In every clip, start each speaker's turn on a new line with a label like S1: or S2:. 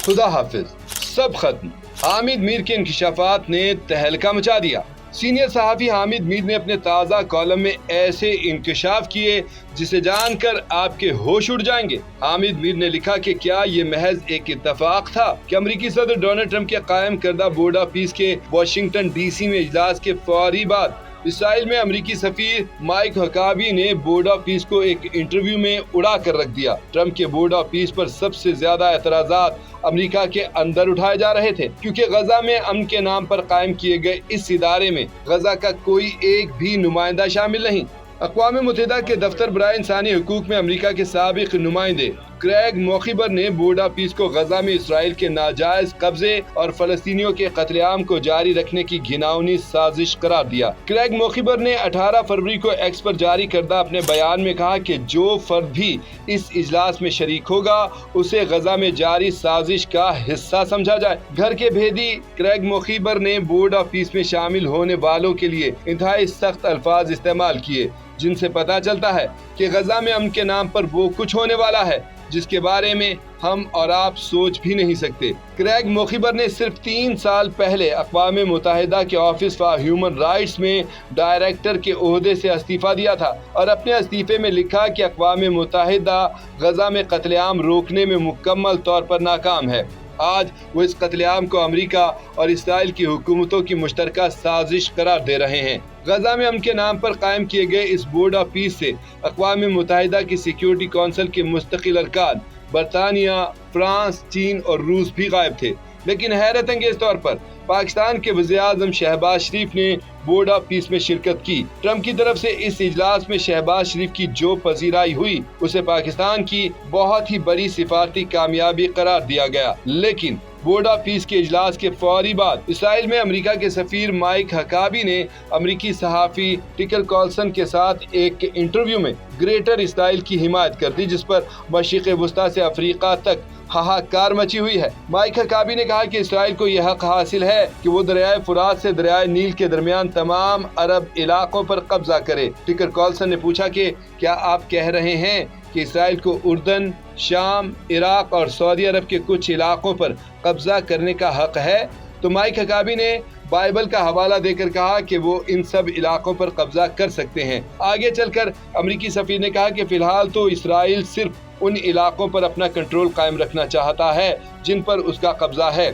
S1: खुदा हाफिज। सब खत्म। हामिद मीर के इंकशाफात ने तहलका मचा दिया। सीनियर सहाफ़ी हामिद मीर ने अपने ताज़ा कॉलम में ऐसे इंकशाफ किए जिसे जानकर आपके होश उड़ जाएंगे। हामिद मीर ने लिखा कि क्या ये महज एक इत्तफाक था कि अमेरिकी सदर डोनाल्ड ट्रंप के कायम करदा बोर्ड ऑफ पीस के वाशिंगटन DC में इजलास के फौरी बाद इसराइल में अमेरिकी सफीर माइक हकाबी ने बोर्ड ऑफ पीस को एक इंटरव्यू में उड़ा कर रख दिया। ट्रंप के बोर्ड ऑफ पीस पर सबसे ज्यादा एतराजात अमेरिका के अंदर उठाए जा रहे थे, क्योंकि गजा में अमन के नाम पर कायम किए गए इस इदारे में गजा का कोई एक भी नुमाइंदा शामिल नहीं। अक़वाम मुत्तहिदा के दफ्तर बराए इंसानी हुकूक में अमेरिका के साबिक नुमाइंदे क्रेग मोखिबर ने बोर्ड ऑफ पीस को गजा में इसराइल के नाजायज कब्जे और फलस्तीनियों के कत्लेआम को जारी रखने की घिनौनी साजिश करार दिया। क्रेग मोखिबर ने 18 फरवरी को एक्स पर जारी करदा अपने बयान में कहा कि जो फर्द भी इस इजलास में शरीक होगा उसे गजा में जारी साजिश का हिस्सा समझा जाए। घर के भेदी क्रेग मोखिबर ने बोर्ड ऑफ पीस में शामिल होने वालों के लिए इंतहाई सख्त अल्फाज इस्तेमाल किए, जिनसे पता चलता है कि गजा में अमन के नाम पर वो कुछ होने वाला है जिसके बारे में हम और आप सोच भी नहीं सकते। क्रेग मोखिबर ने सिर्फ 3 साल पहले अक़वाम मुत्तहिदा के ऑफिस फॉर ह्यूमन राइट्स में डायरेक्टर के ओहदे से इस्तीफा दिया था और अपने इस्तीफे में लिखा कि अक़वाम मुत्तहिदा गजा में कत्लेआम रोकने में मुकम्मल तौर पर नाकाम है। आज वो इस कत्लेआम को अमेरिका और इसराइल की हुकूमतों की मुश्तरका साजिश करार दे रहे हैं। गजा में अमन के नाम पर कायम किए गए इस बोर्ड ऑफ पीस से अक़वाम मुत्तहिदा की सिक्योरिटी काउंसिल के मुस्तकिल अरकान बरतानिया, फ्रांस, चीन और रूस भी गायब थे। लेकिन हैरत अंगेज तौर पर पाकिस्तान के वज़ीर-ए-आज़म शहबाज शरीफ ने बोर्ड ऑफ पीस में शिरकत की। ट्रंप की तरफ से इस इजलास में शहबाज शरीफ की जो पजीराई हुई उसे पाकिस्तान की बहुत ही बड़ी सिफारती कामयाबी करार दिया गया। लेकिन बोर्ड ऑफ पीस के इजलास के फौरी बाद इसराइल में अमेरिका के सफीर माइक हकाबी ने अमेरिकी सहाफ़ी टिकर कॉल्सन के साथ एक इंटरव्यू में ग्रेटर इसराइल की हिमायत कर दी, जिस पर मशरिक़ वुस्ता से अफ्रीका तक हाहाकार मची हुई है। माइक हकाबी ने कहा कि इसराइल को यह हक हासिल है कि वो दरियाए फुरात से दरियाए नील के दरमियान तमाम अरब इलाकों पर कब्जा करे। टिकर कॉल्सन ने पूछा कि क्या आप कह रहे हैं कि इसराइल को उर्दन, शाम, इराक और सऊदी अरब के कुछ इलाकों पर कब्जा करने का हक है? तो माइक हकाबी ने बाइबल का हवाला देकर कहा कि वो इन सब इलाकों पर कब्जा कर सकते हैं। आगे चलकर अमेरिकी सफीर ने कहा कि फिलहाल तो इसराइल सिर्फ उन इलाकों पर अपना कंट्रोल कायम रखना चाहता है जिन पर उसका कब्जा है।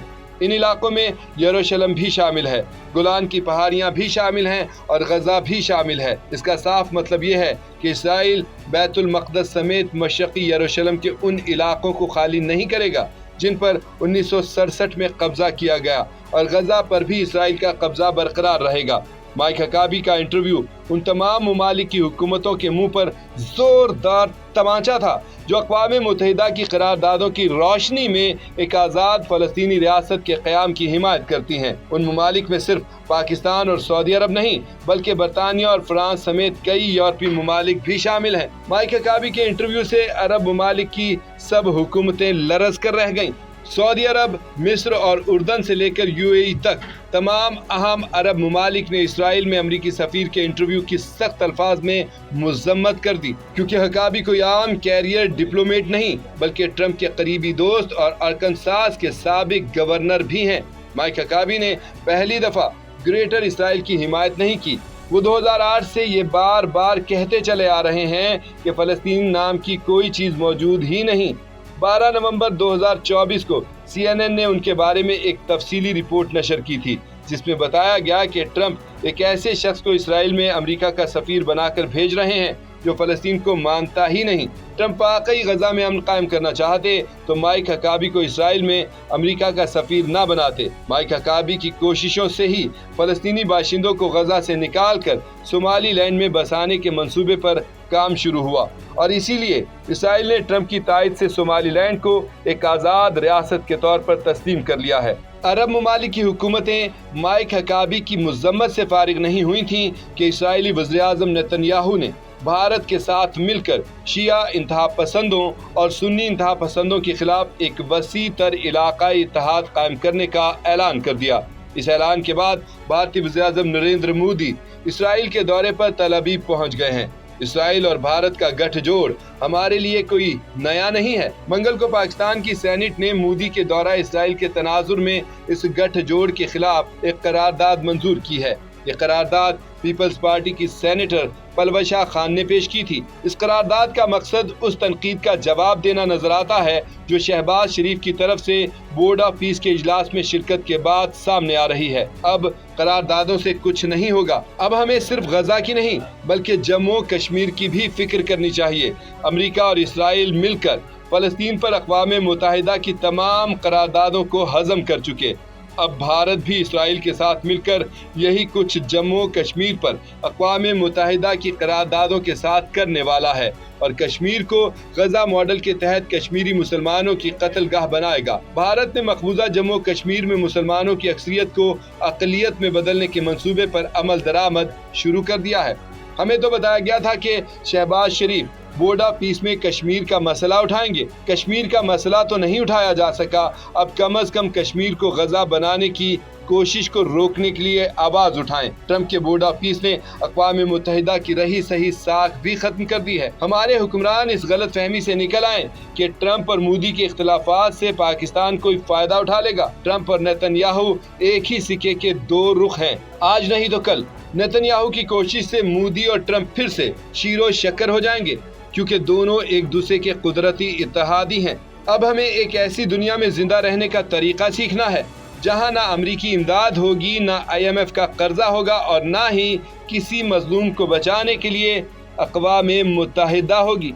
S1: इन इलाकों में यरूशलेम भी शामिल है, गोलान की पहाड़ियां भी शामिल हैं और गजा भी शामिल है। इसका साफ मतलब ये है कि इसराइल बैतुल मक़दस समेत मशरक़ी यरूशलेम के उन इलाकों को खाली नहीं करेगा जिन पर 1967 में कब्जा किया गया, और गजा पर भी इसराइल का कब्जा बरकरार रहेगा। माइक हकाबी का इंटरव्यू उन तमाम ममालिक की हुकूमतों के मुंह पर जोरदार तमाचा था जो अक़वाम मुत्तहिदा की करारदादों की रोशनी में एक आज़ाद फ़लस्तीनी रियासत के क़याम की हिमायत करती हैं। उन ममालिक में सिर्फ पाकिस्तान और सऊदी अरब नहीं बल्कि बरतानिया और फ्रांस समेत कई यूरोपीय ममालिक भी शामिल हैं। माइक हकाबी के इंटरव्यू से अरब ममालिक की सब हुकूमतें लरज़ कर रह गईं। सऊदी अरब, मिस्र और उर्दन से लेकर UAE तक तमाम अहम अरब ममालिक ने इसराइल में अमेरिकी सफीर के इंटरव्यू की सख्त अल्फाज में मुज़म्मत कर दी, क्योंकि हकाबी कोई आम कैरियर डिप्लोमेट नहीं बल्कि ट्रंप के करीबी दोस्त और अरकानसास के साबिक गवर्नर भी हैं। माइक हकाबी ने पहली दफ़ा ग्रेटर इसराइल की हिमायत नहीं की। वो 2008 से ये बार बार कहते चले आ रहे हैं कि फ़लस्तीन नाम की कोई चीज़ मौजूद ही नहीं। 12 नवंबर 2024 को CNN ने उनके बारे में एक तफसीली रिपोर्ट नशर की थी जिसमें बताया गया कि ट्रंप एक ऐसे शख्स को इसराइल में अमेरिका का सफीर बनाकर भेज रहे हैं जो फ़लस्तीन को मानता ही नहीं। ट्रंप वाकई गजा में अमन कायम करना चाहते तो माइक हकाबी को इसराइल में अमेरिका का सफीर ना बनाते। माइक हकाबी की कोशिशों से ही फ़लस्तीनी बाशिंदों को गजा से निकाल कर सोमाली लैंड में बसाने के मंसूबे पर काम शुरू हुआ, और इसीलिए इसराइल ने ट्रंप की तायद से सोमाली लैंड को एक आज़ाद रियासत के तौर पर तस्लीम कर लिया है। अरब ममालिक की हुकूमतें माइक हकाबी की मुज़म्मत से फारिग नहीं हुई थीं कि इसराइली वज़ीर-ए-आज़म नेतन्याहू ने भारत के साथ मिलकर शिया इंतहा पसंदों और सुन्नी इंतहा पसंदों के खिलाफ एक वसी तर इलाकाई इत्तेहाद कायम करने का ऐलान कर दिया। इस ऐलान के बाद भारतीय वज़ीर-ए-आज़म नरेंद्र मोदी इसराइल के दौरे पर तल अवीव पहुंच गए हैं। اسرائیل اور بھارت کا گٹھ جوڑ ہمارے لیے کوئی نیا نہیں ہے۔ منگل کو پاکستان کی سینٹ نے مودی کے دورہ اسرائیل کے تناظر میں اس گٹھ جوڑ کے خلاف ایک قرارداد منظور کی ہے۔ یہ قرارداد پیپلز پارٹی کی سینیٹر پلوہ شاہ خان نے پیش کی تھی۔ اس قرارداد کا مقصد اس تنقید کا جواب دینا نظر آتا ہے جو شہباز شریف کی طرف سے بورڈ آف پیس کے اجلاس میں شرکت کے بعد سامنے آ رہی ہے۔ اب قراردادوں سے کچھ نہیں ہوگا۔ اب ہمیں صرف غزہ کی نہیں بلکہ جموں کشمیر کی بھی فکر کرنی چاہیے۔ امریکہ اور اسرائیل مل کر فلسطین پر اقوام متحدہ کی تمام قراردادوں کو ہضم کر چکے۔ اب بھارت بھی اسرائیل کے ساتھ مل کر یہی کچھ جموں کشمیر پر اقوام متحدہ کی قراردادوں کے ساتھ کرنے والا ہے اور کشمیر کو غزہ ماڈل کے تحت کشمیری مسلمانوں کی قتل گاہ بنائے گا۔ بھارت نے مقبوضہ جموں کشمیر میں مسلمانوں کی اکثریت کو اقلیت میں بدلنے کے منصوبے پر عمل درآمد شروع کر دیا ہے۔ ہمیں تو بتایا گیا تھا کہ شہباز شریف بورڈ آف پیس میں کشمیر کا مسئلہ اٹھائیں گے۔ کشمیر کا مسئلہ تو نہیں اٹھایا جا سکا، اب کم از کم کشمیر کو غزہ بنانے کی کوشش کو روکنے کے لیے آواز اٹھائیں۔ ٹرمپ کے بورڈ آف پیس نے اقوام متحدہ کی رہی صحیح ساکھ بھی ختم کر دی ہے۔ ہمارے حکمران اس غلط فہمی سے نکل آئیں کہ ٹرمپ اور مودی کے اختلافات سے پاکستان کوئی فائدہ اٹھا لے گا۔ ٹرمپ اور نیتن یاہو ایک ہی سکے کے دو رخ ہیں، آج نہیں تو کل۔ نیتن یاہو کی کوشش سے مودی اور ٹرمپ پھر سے شیر و شکر ہو جائیں گے کیونکہ دونوں ایک دوسرے کے قدرتی اتحادی ہیں۔ اب ہمیں ایک ایسی دنیا میں زندہ رہنے کا طریقہ سیکھنا ہے جہاں نہ امریکی امداد ہوگی، نہ IMF کا قرضہ ہوگا اور نہ ہی کسی مظلوم کو بچانے کے لیے اقوام متحدہ ہوگی۔